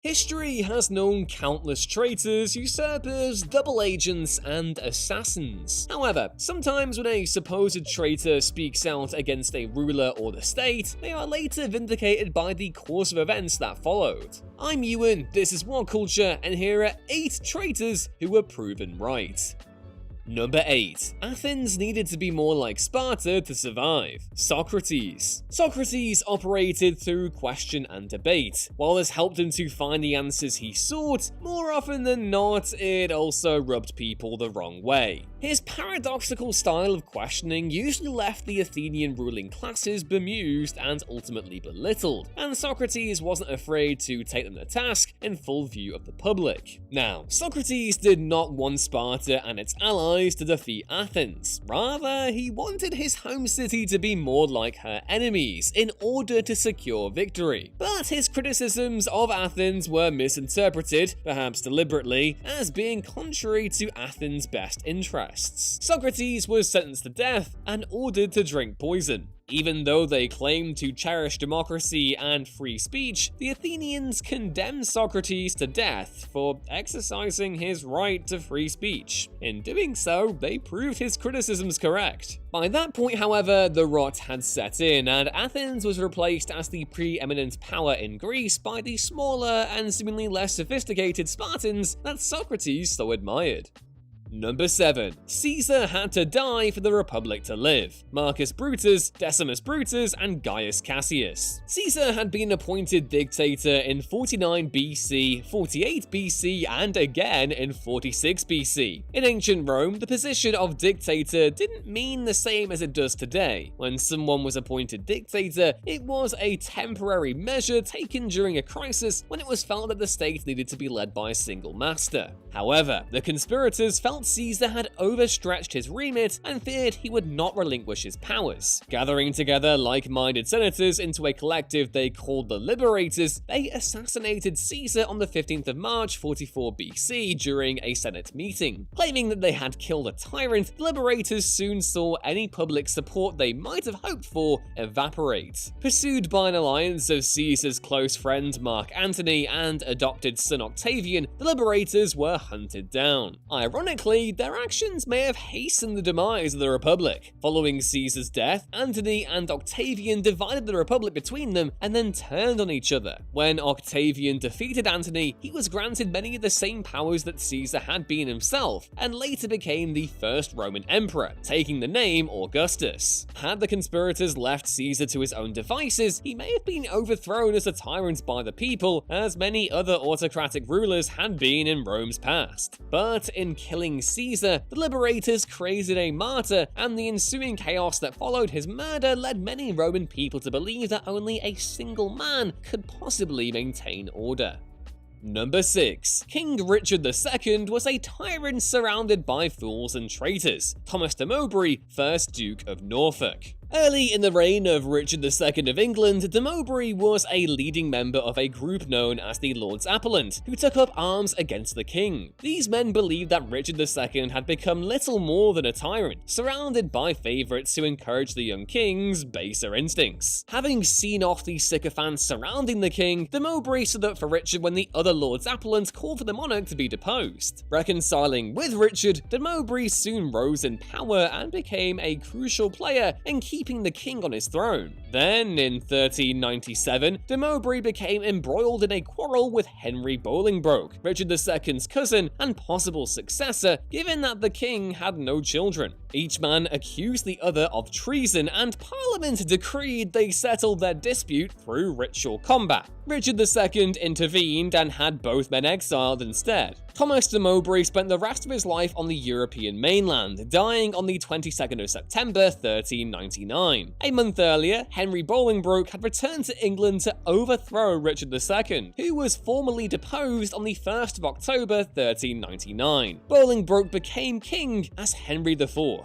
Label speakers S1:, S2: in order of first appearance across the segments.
S1: History has known countless traitors, usurpers, double agents, and assassins. However, sometimes when a supposed traitor speaks out against a ruler or the state, they are later vindicated by the course of events that followed. I'm Ewan, this is What Culture, and here are 8 traitors who were proven right. Number 8. Athens needed to be more like Sparta to survive. Socrates. Socrates operated through question and debate. While this helped him to find the answers he sought, more often than not, it also rubbed people the wrong way. His paradoxical style of questioning usually left the Athenian ruling classes bemused and ultimately belittled, and Socrates wasn't afraid to take them to task in full view of the public. Now, Socrates did not want Sparta and its allies to defeat Athens. Rather, he wanted his home city to be more like her enemies in order to secure victory. But his criticisms of Athens were misinterpreted, perhaps deliberately, as being contrary to Athens' best interests. Socrates was sentenced to death and ordered to drink poison. Even though they claimed to cherish democracy and free speech, the Athenians condemned Socrates to death for exercising his right to free speech. In doing so, they proved his criticisms correct. By that point, however, the rot had set in, and Athens was replaced as the preeminent power in Greece by the smaller and seemingly less sophisticated Spartans that Socrates so admired. Number 7. Caesar had to die for the Republic to live. Marcus Brutus, Decimus Brutus, and Gaius Cassius. Caesar had been appointed dictator in 49 BC, 48 BC, and again in 46 BC. In ancient Rome, the position of dictator didn't mean the same as it does today. When someone was appointed dictator, it was a temporary measure taken during a crisis when it was felt that the state needed to be led by a single master. However, the conspirators felt Caesar had overstretched his remit and feared he would not relinquish his powers. Gathering together like-minded senators into a collective they called the Liberators, they assassinated Caesar on the 15th of March 44 BC during a Senate meeting. Claiming that they had killed a tyrant, the Liberators soon saw any public support they might have hoped for evaporate. Pursued by an alliance of Caesar's close friend Mark Antony and adopted son Octavian, the Liberators were hunted down. Ironically, their actions may have hastened the demise of the Republic. Following Caesar's death, Antony and Octavian divided the Republic between them and then turned on each other. When Octavian defeated Antony, he was granted many of the same powers that Caesar had been himself, and later became the first Roman emperor, taking the name Augustus. Had the conspirators left Caesar to his own devices, he may have been overthrown as a tyrant by the people, as many other autocratic rulers had been in Rome's past. But in killing Caesar, the Liberators created a martyr, and the ensuing chaos that followed his murder led many Roman people to believe that only a single man could possibly maintain order. Number 6. King Richard II was a tyrant surrounded by fools and traitors. Thomas de Mowbray, 1st Duke of Norfolk. Early in the reign of Richard II of England, de Mowbray was a leading member of a group known as the Lords Appellant, who took up arms against the king. These men believed that Richard II had become little more than a tyrant, surrounded by favourites who encouraged the young king's baser instincts. Having seen off the sycophants surrounding the king, de Mowbray stood up for Richard when the other Lords Appellant called for the monarch to be deposed. Reconciling with Richard, de Mowbray soon rose in power and became a crucial player in keeping the king on his throne. Then, in 1397, de Mowbray became embroiled in a quarrel with Henry Bolingbroke, Richard II's cousin and possible successor, given that the king had no children. Each man accused the other of treason, and Parliament decreed they settled their dispute through ritual combat. Richard II intervened and had both men exiled instead. Thomas de Mowbray spent the rest of his life on the European mainland, dying on the 22nd of September 1399. A month earlier, Henry Bolingbroke had returned to England to overthrow Richard II, who was formally deposed on the 1st of October 1399. Bolingbroke became king as Henry IV.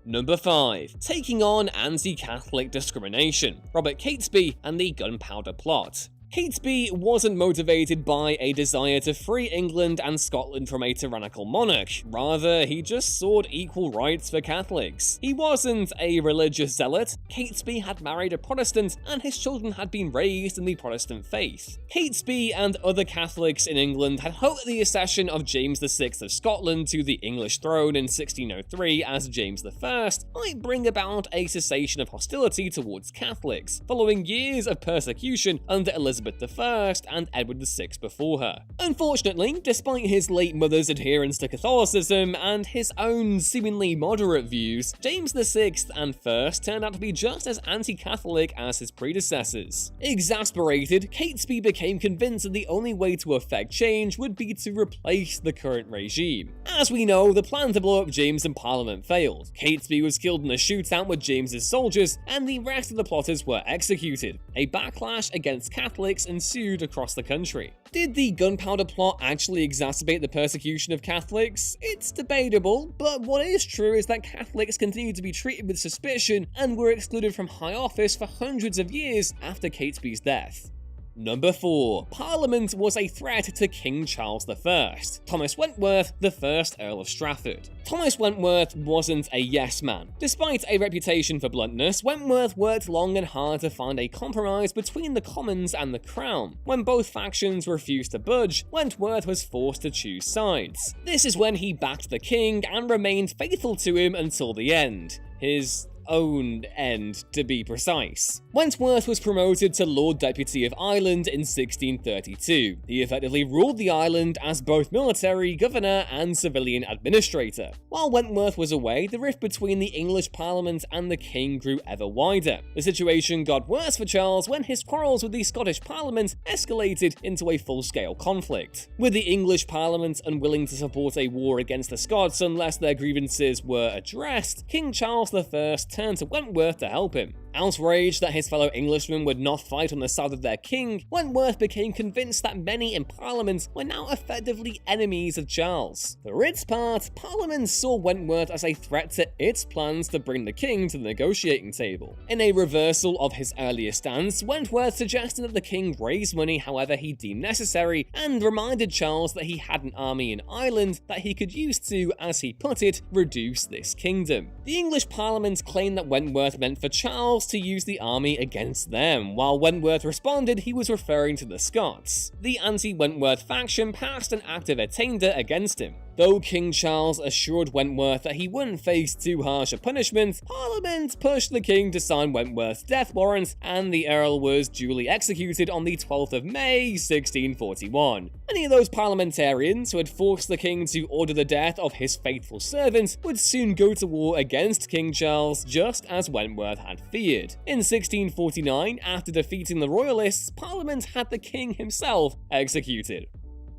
S1: Number 5. Taking on anti-Catholic discrimination. Robert Catesby and the Gunpowder Plot. Catesby wasn't motivated by a desire to free England and Scotland from a tyrannical monarch. Rather, he just sought equal rights for Catholics. He wasn't a religious zealot. Catesby had married a Protestant, and his children had been raised in the Protestant faith. Catesby and other Catholics in England had hoped that the accession of James VI of Scotland to the English throne in 1603 as James I might bring about a cessation of hostility towards Catholics, following years of persecution under Elizabeth I and Edward VI before her. Unfortunately, despite his late mother's adherence to Catholicism and his own seemingly moderate views, James VI and I turned out to be just as anti-Catholic as his predecessors. Exasperated, Catesby became convinced that the only way to effect change would be to replace the current regime. As we know, the plan to blow up James in Parliament failed. Catesby was killed in a shootout with James's soldiers, and the rest of the plotters were executed. A backlash against Catholics ensued across the country. Did the gunpowder plot actually exacerbate the persecution of Catholics? It's debatable, but what is true is that Catholics continued to be treated with suspicion and were excluded from high office for hundreds of years after Catesby's death. Number 4. Parliament was a threat to King Charles I. Thomas Wentworth, the 1st Earl of Strafford. Thomas Wentworth wasn't a yes man. Despite a reputation for bluntness, Wentworth worked long and hard to find a compromise between the Commons and the Crown. When both factions refused to budge, Wentworth was forced to choose sides. This is when he backed the king and remained faithful to him until the end. His own end, to be precise. Wentworth was promoted to Lord Deputy of Ireland in 1632. He effectively ruled the island as both military, governor, and civilian administrator. While Wentworth was away, the rift between the English Parliament and the king grew ever wider. The situation got worse for Charles when his quarrels with the Scottish Parliament escalated into a full-scale conflict. With the English Parliament unwilling to support a war against the Scots unless their grievances were addressed, King Charles I turned to Wentworth to help him. Outraged that his fellow Englishmen would not fight on the side of their king, Wentworth became convinced that many in Parliament were now effectively enemies of Charles. For its part, Parliament saw Wentworth as a threat to its plans to bring the king to the negotiating table. In a reversal of his earlier stance, Wentworth suggested that the king raise money however he deemed necessary, and reminded Charles that he had an army in Ireland that he could use to, as he put it, reduce this kingdom. The English Parliament claimed that Wentworth meant for Charles to use the army against them, while Wentworth responded he was referring to the Scots. The anti-Wentworth faction passed an act of attainder against him. Though King Charles assured Wentworth that he wouldn't face too harsh a punishment, Parliament pushed the king to sign Wentworth's death warrant, and the Earl was duly executed on the 12th of May, 1641. Many of those parliamentarians who had forced the king to order the death of his faithful servant would soon go to war against King Charles, just as Wentworth had feared. In 1649, after defeating the Royalists, Parliament had the king himself executed.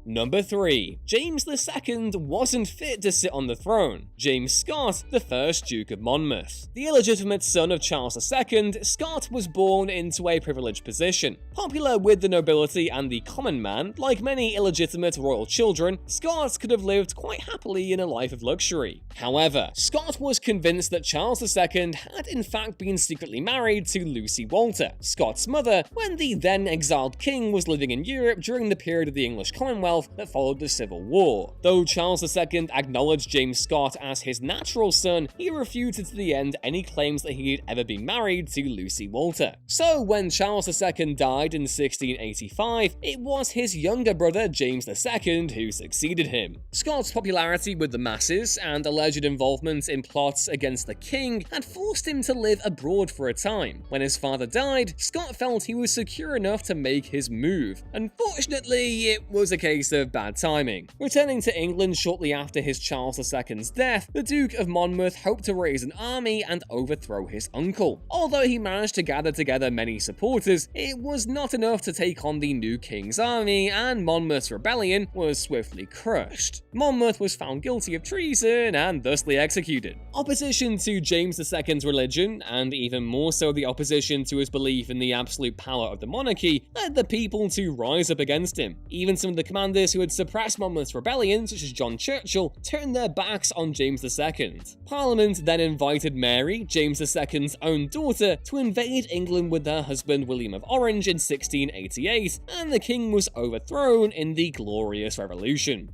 S1: Number 3. James II wasn't fit to sit on the throne. James Scott, the 1st Duke of Monmouth. The illegitimate son of Charles II, Scott was born into a privileged position. Popular with the nobility and the common man, like many illegitimate royal children, Scott could have lived quite happily in a life of luxury. However, Scott was convinced that Charles II had in fact been secretly married to Lucy Walter, Scott's mother, when the then exiled king was living in Europe during the period of the English Commonwealth that followed the Civil War. Though Charles II acknowledged James Scott as his natural son, he refuted to the end any claims that he had ever been married to Lucy Walter. So when Charles II died in 1685, it was his younger brother James II who succeeded him. Scott's popularity with the masses and alleged involvement in plots against the king had forced him to live abroad for a time. When his father died, Scott felt he was secure enough to make his move. Unfortunately, it was a case of bad timing. Returning to England shortly after his Charles II's death, the Duke of Monmouth hoped to raise an army and overthrow his uncle. Although he managed to gather together many supporters, it was not enough to take on the new king's army, and Monmouth's rebellion was swiftly crushed. Monmouth was found guilty of treason and thusly executed. Opposition to James II's religion, and even more so the opposition to his belief in the absolute power of the monarchy, led the people to rise up against him. Even some of the commanders commanders who had suppressed Monmouth's rebellion, such as John Churchill, turned their backs on James II. Parliament then invited Mary, James II's own daughter, to invade England with her husband William of Orange in 1688, and the king was overthrown in the Glorious Revolution.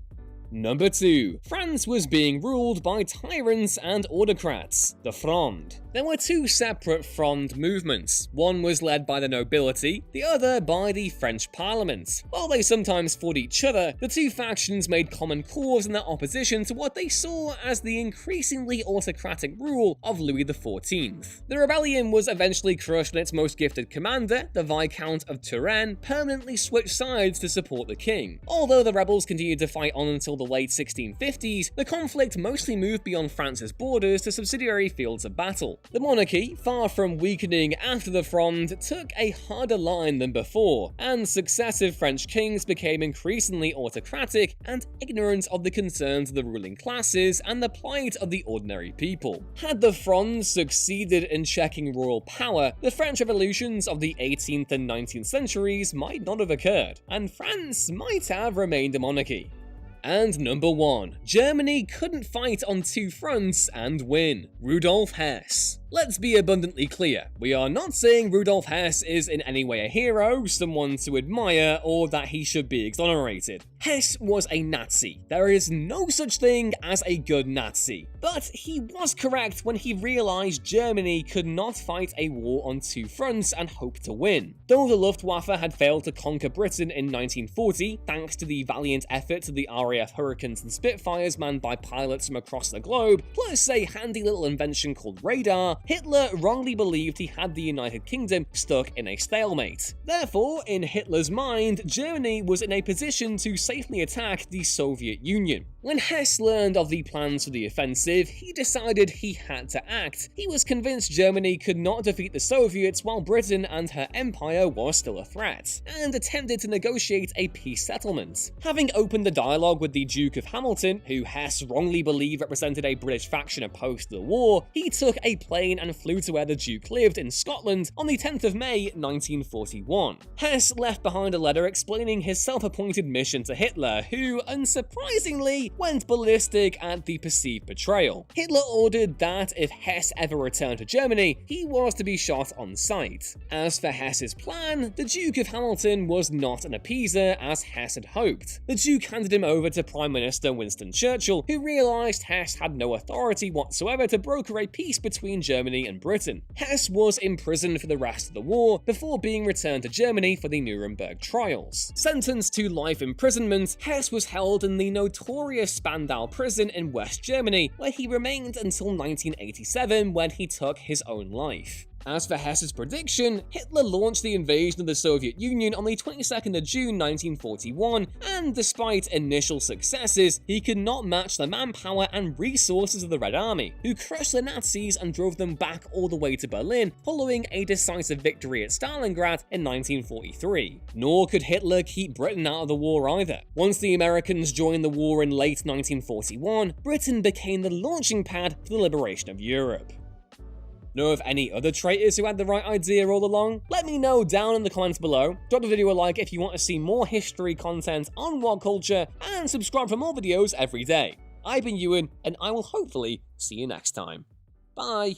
S1: Number 2. France was being ruled by tyrants and autocrats, the Fronde. There were two separate Fronde movements. One was led by the nobility, the other by the French Parliament. While they sometimes fought each other, the two factions made common cause in their opposition to what they saw as the increasingly autocratic rule of Louis XIV. The rebellion was eventually crushed when its most gifted commander, the Viscount of Turenne, permanently switched sides to support the king. Although the rebels continued to fight on until the late 1650s, the conflict mostly moved beyond France's borders to subsidiary fields of battle. The monarchy, far from weakening after the Fronde, took a harder line than before, and successive French kings became increasingly autocratic and ignorant of the concerns of the ruling classes and the plight of the ordinary people. Had the Fronde succeeded in checking royal power, the French revolutions of the 18th and 19th centuries might not have occurred, and France might have remained a monarchy. And number 1. Germany couldn't fight on two fronts and win. Rudolf Hess. Let's be abundantly clear, we are not saying Rudolf Hess is in any way a hero, someone to admire, or that he should be exonerated. Hess was a Nazi. There is no such thing as a good Nazi. But he was correct when he realized Germany could not fight a war on two fronts and hope to win. Though the Luftwaffe had failed to conquer Britain in 1940, thanks to the valiant efforts of the RAF Hurricanes and Spitfires manned by pilots from across the globe, plus a handy little invention called radar, Hitler wrongly believed he had the United Kingdom stuck in a stalemate. Therefore, in Hitler's mind, Germany was in a position to safely attack the Soviet Union. When Hess learned of the plans for the offensive, he decided he had to act. He was convinced Germany could not defeat the Soviets while Britain and her empire was still a threat, and attempted to negotiate a peace settlement. Having opened the dialogue with the Duke of Hamilton, who Hess wrongly believed represented a British faction opposed to the war, he took a plane and flew to where the Duke lived in Scotland on the 10th of May 1941. Hess left behind a letter explaining his self-appointed mission to Hitler, who, unsurprisingly, went ballistic at the perceived betrayal. Hitler ordered that if Hess ever returned to Germany, he was to be shot on sight. As for Hess's plan, the Duke of Hamilton was not an appeaser as Hess had hoped. The Duke handed him over to Prime Minister Winston Churchill, who realized Hess had no authority whatsoever to broker a peace between Germany and Britain. Hess was imprisoned for the rest of the war before being returned to Germany for the Nuremberg trials. Sentenced to life imprisonment, Hess was held in the notorious Spandau prison in West Germany, where he remained until 1987 when he took his own life. As for Hess's prediction, Hitler launched the invasion of the Soviet Union on the 22nd of June 1941, and despite initial successes, he could not match the manpower and resources of the Red Army, who crushed the Nazis and drove them back all the way to Berlin following a decisive victory at Stalingrad in 1943. Nor could Hitler keep Britain out of the war either. Once the Americans joined the war in late 1941, Britain became the launching pad for the liberation of Europe. Know of any other traitors who had the right idea all along? Let me know down in the comments below. Drop the video a like if you want to see more history content on what culture, and subscribe for more videos every day. I've been Ewan, and I will hopefully see you next time. Bye!